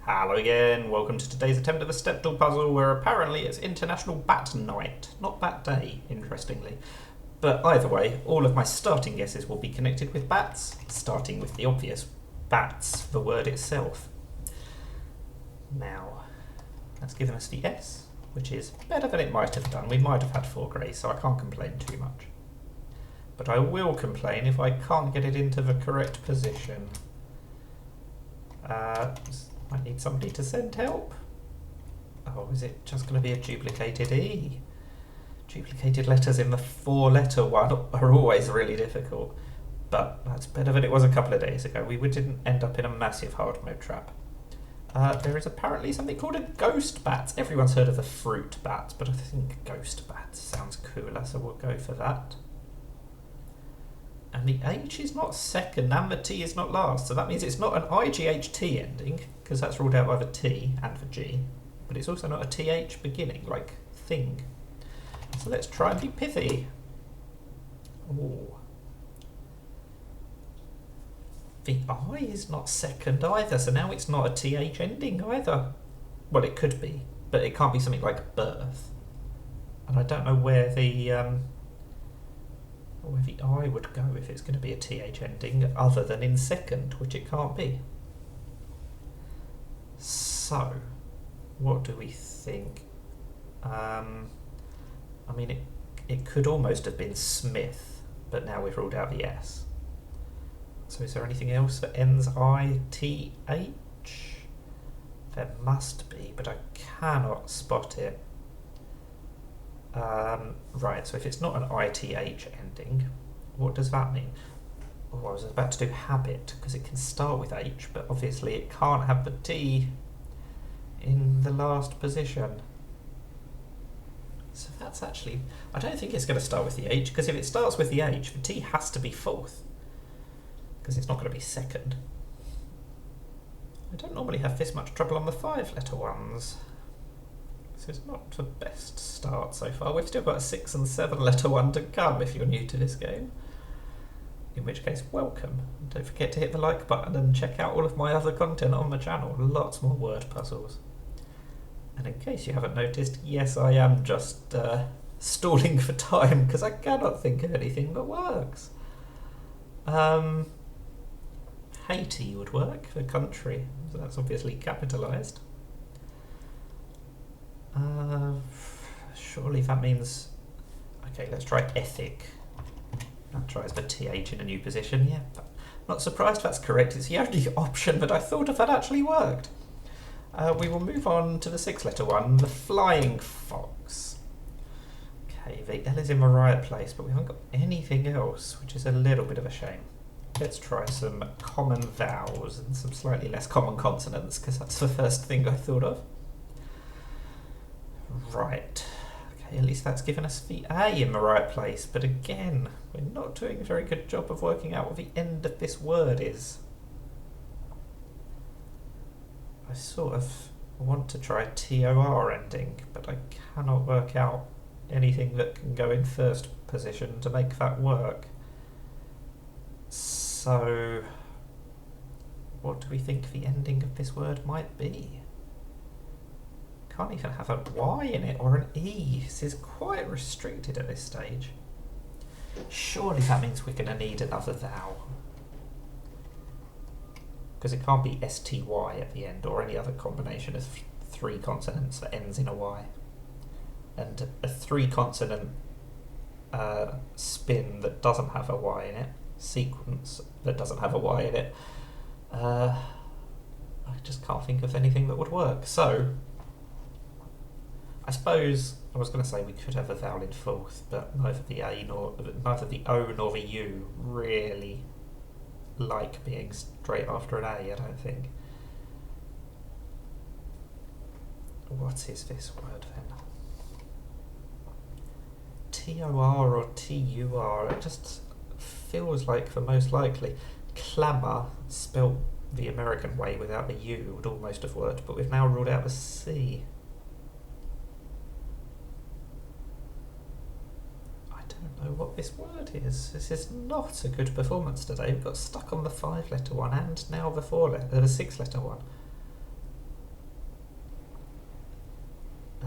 Hello again, welcome to today's attempt of a Stepdle puzzle where apparently it's International Bat Night, not Bat Day, interestingly. But either way, all of my starting guesses will be connected with bats, starting with the obvious, bats, the word itself. Now, that's given us the S, which is better than it might have done. We might have had 4 greys, so I can't complain too much. But I will complain if I can't get it into the correct position. I need somebody to send help. Oh, is it just going to be a duplicated E? Duplicated letters in the 4-letter one are always really difficult, but that's better than it was a couple of days ago. We didn't end up in a massive hard mode trap. There is apparently something called a ghost bat. Everyone's heard of the fruit bat, but I think ghost bat sounds cooler, so we'll go for that. And the H is not second and the T is not last, so that means it's not an IGHT ending, because that's ruled out by the T and the G, but it's also not a TH beginning, like thing. So let's try and be pithy. Ooh. The I is not second either, so now it's not a TH ending either. Well, it could be, but it can't be something like birth. And I don't know where the I would go if it's going to be a TH ending other than in second, which it can't be. So, what do we think? I mean, it could almost have been Smith, but now we've ruled out the S. So is there anything else that ends I-T-H? There must be, but I cannot spot it. Right, so if it's not an ITH ending, what does that mean? Oh, I was about to do habit, because it can start with H, but obviously it can't have the T in the last position. So that's actually... I don't think it's going to start with the H, because if it starts with the H, the T has to be 4th, because it's not going to be second. I don't normally have this much trouble on the 5-letter ones. So it's not the best start so far. We've still got a 6 and 7-letter one to come if you're new to this game. In which case, welcome. Don't forget to hit the like button and check out all of my other content on the channel. Lots more word puzzles. And in case you haven't noticed, yes, I am just stalling for time because I cannot think of anything that works. Haiti would work for country, so that's obviously capitalised. Surely that means... Okay, let's try ethic. That tries the TH in a new position, yeah. Not surprised that's correct, it's the only option that I thought of that actually worked. We will move on to the 6-letter one, the flying fox. Okay, the L is in the right place, but we haven't got anything else, which is a little bit of a shame. Let's try some common vowels and some slightly less common consonants, because that's the first thing I thought of. Right, okay, at least that's given us the A in the right place, but again, we're not doing a very good job of working out what the end of this word is. I sort of want to try TOR ending, but I cannot work out anything that can go in first position to make that work. So, what do we think the ending of this word might be? Can't even have a Y in it or an E. This is quite restricted at this stage. Surely that means we're going to need another vowel. Because it can't be STY at the end or any other combination of 3 consonants that ends in a Y. And a 3-consonant spin that doesn't have a Y in it, sequence that doesn't have a Y in it, I just can't think of anything that would work. So, I suppose I was going to say we could have a vowel in 4th, but neither the O nor the U really like being straight after an A, I don't think. What is this word then? TOR or TUR? It just feels like the most likely. Clamour, spelt the American way without the U, would almost have worked, but we've now ruled out the C. Know what this word is. This is not a good performance today. We've got stuck on the 5-letter one and now the 6-letter one.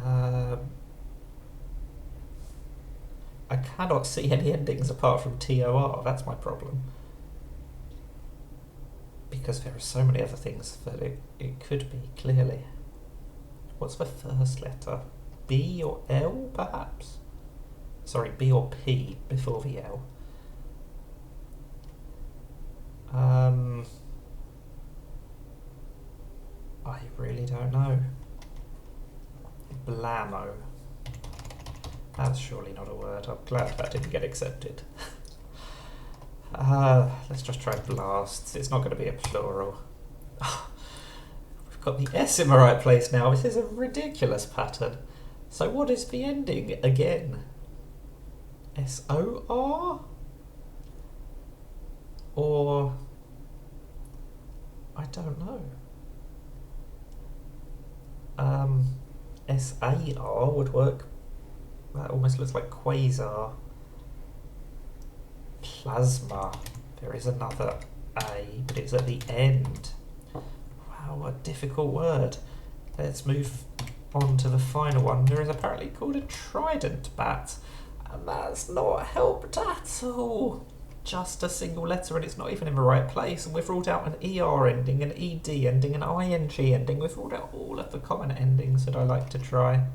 I cannot see any endings apart from TOR, that's my problem. Because there are so many other things that it could be, clearly. What's the first letter? B or L, perhaps? Sorry, B or P before the L. I really don't know. Blammo. That's surely not a word. I'm glad that didn't get accepted. Let's just try blasts. It's not going to be a plural. We've got the S in the right place now. This is a ridiculous pattern. So what is the ending again? SOR? Or... I don't know. SAR would work. That almost looks like quasar. Plasma. There is another A, but it's at the end. Wow, what a difficult word. Let's move on to the final one. There is apparently called a trident bat, and that's not helped at all. Just a single letter, and it's not even in the right place. And we've ruled out an ER ending, an ED ending, an ING ending. We've ruled out all of the common endings that I like to try.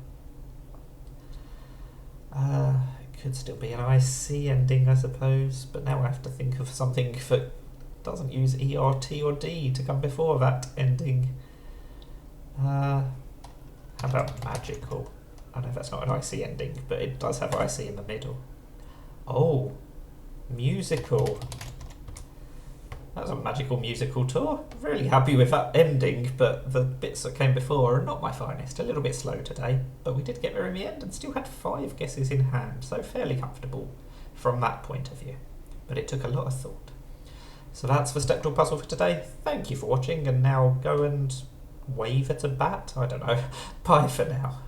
It could still be an IC ending, I suppose, but now I have to think of something that doesn't use ER, T or D to come before that ending. How about magical? I know that's not an IC ending, but it does have IC in the middle. Oh, musical. That was a magical musical tour. Really happy with that ending, but the bits that came before are not my finest. A little bit slow today, but we did get there in the end and still had 5 guesses in hand, so fairly comfortable from that point of view. But it took a lot of thought. So that's the Stepdle puzzle for today. Thank you for watching, and now go and wave at a bat? I don't know. Bye for now.